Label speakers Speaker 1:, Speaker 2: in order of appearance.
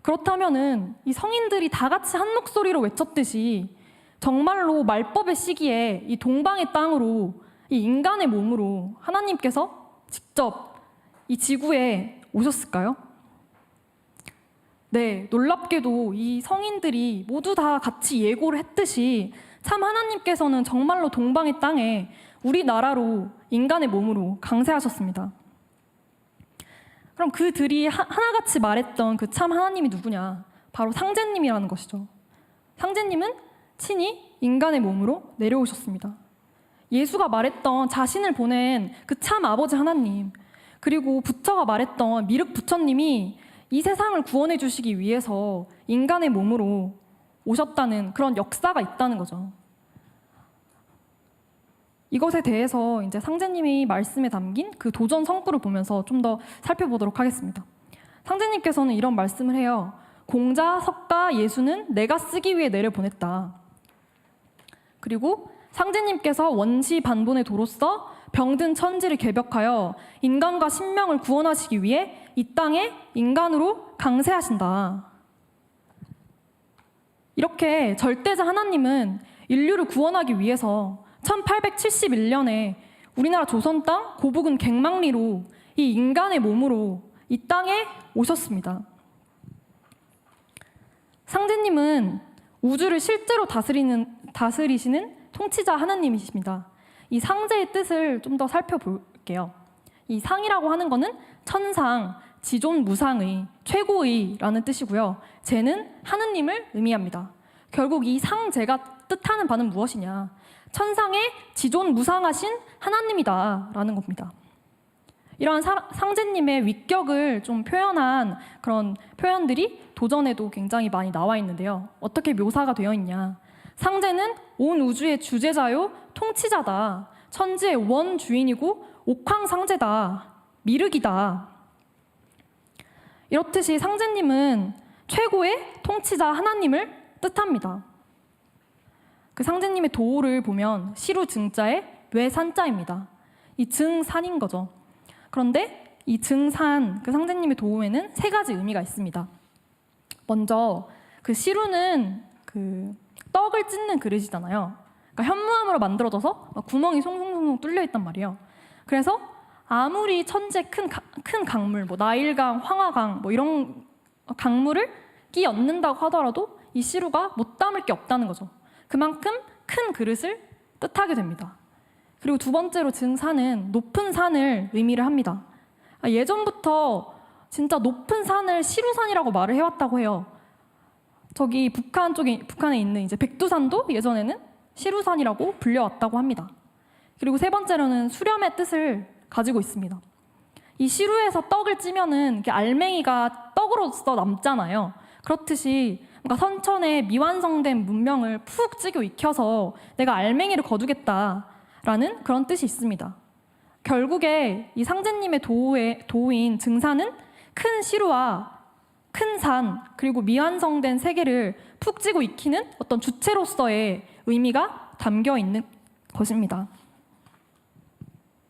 Speaker 1: 그렇다면은 이 성인들이 다 같이 한 목소리로 외쳤듯이 정말로 말법의 시기에 이 동방의 땅으로 이 인간의 몸으로 하나님께서 직접 이 지구에 오셨을까요? 네, 놀랍게도 이 성인들이 모두 다 같이 예고를 했듯이 참 하나님께서는 정말로 동방의 땅에 우리나라로 인간의 몸으로 강세하셨습니다. 그럼 그들이 하나같이 말했던 그 참 하나님이 누구냐? 바로 상제님이라는 것이죠. 상제님은 친히 인간의 몸으로 내려오셨습니다. 예수가 말했던 자신을 보낸 그 참 아버지 하나님, 그리고 부처가 말했던 미륵 부처님이 이 세상을 구원해 주시기 위해서 인간의 몸으로 오셨다는 그런 역사가 있다는 거죠. 이것에 대해서 이제 상제님이 말씀에 담긴 그 도전 성구를 보면서 좀 더 살펴보도록 하겠습니다. 상제님께서는 이런 말씀을 해요. 공자, 석가, 예수는 내가 쓰기 위해 내려보냈다. 그리고 상제님께서 원시 반본의 도로서 병든 천지를 개벽하여 인간과 신명을 구원하시기 위해 이 땅에 인간으로 강세하신다. 이렇게 절대자 하나님은 인류를 구원하기 위해서 1871년에 우리나라 조선 땅 고부근 갱망리로 이 인간의 몸으로 이 땅에 오셨습니다. 상제님은 우주를 실제로 다스리시는 통치자 하나님이십니다. 이 상제의 뜻을 좀 더 살펴볼게요. 이 상이라고 하는 거는 천상, 지존무상의, 최고의라는 뜻이고요. 제는 하느님을 의미합니다. 결국 이 상제가 뜻하는 바는 무엇이냐? 천상의 지존무상하신 하나님이다라는 겁니다. 이러한 상제님의 위격을 좀 표현한 그런 표현들이 도전에도 굉장히 많이 나와 있는데요. 어떻게 묘사가 되어 있냐? 상제는 온 우주의 주제자요 통치자다. 천지의 원주인이고 옥황상제다. 미륵이다. 이렇듯이 상제님은 최고의 통치자 하나님을 뜻합니다. 그 상제님의 도를 보면 시루 증자의 외산자입니다. 이 증산인 거죠. 그런데 이 증산, 그 상제님의 도에는 세 가지 의미가 있습니다. 먼저 그 시루는 그 떡을 찢는 그릇이잖아요. 그러니까 현무암으로 만들어져서 구멍이 송송송 뚫려 있단 말이에요. 그래서 아무리 천지에 큰 강물, 뭐 나일강, 황하강 뭐 이런 강물을 끼 얹는다고 하더라도 이 시루가 못 담을 게 없다는 거죠. 그만큼 큰 그릇을 뜻하게 됩니다. 그리고 두 번째로 증산은 높은 산을 의미를 합니다. 예전부터 진짜 높은 산을 시루산이라고 말을 해왔다고 해요. 저기 북한에 있는 이제 백두산도 예전에는 시루산이라고 불려왔다고 합니다. 그리고 세 번째로는 수렴의 뜻을 가지고 있습니다. 이 시루에서 떡을 찌면은 이렇게 알맹이가 떡으로서 남잖아요. 그렇듯이 뭔가 선천의 미완성된 문명을 푹 찌고 익혀서 내가 알맹이를 거두겠다라는 그런 뜻이 있습니다. 결국에 이 상제님의 도인 증산은 큰 시루와 큰 산, 그리고 미완성된 세계를 푹 찌고 익히는 어떤 주체로서의 의미가 담겨 있는 것입니다.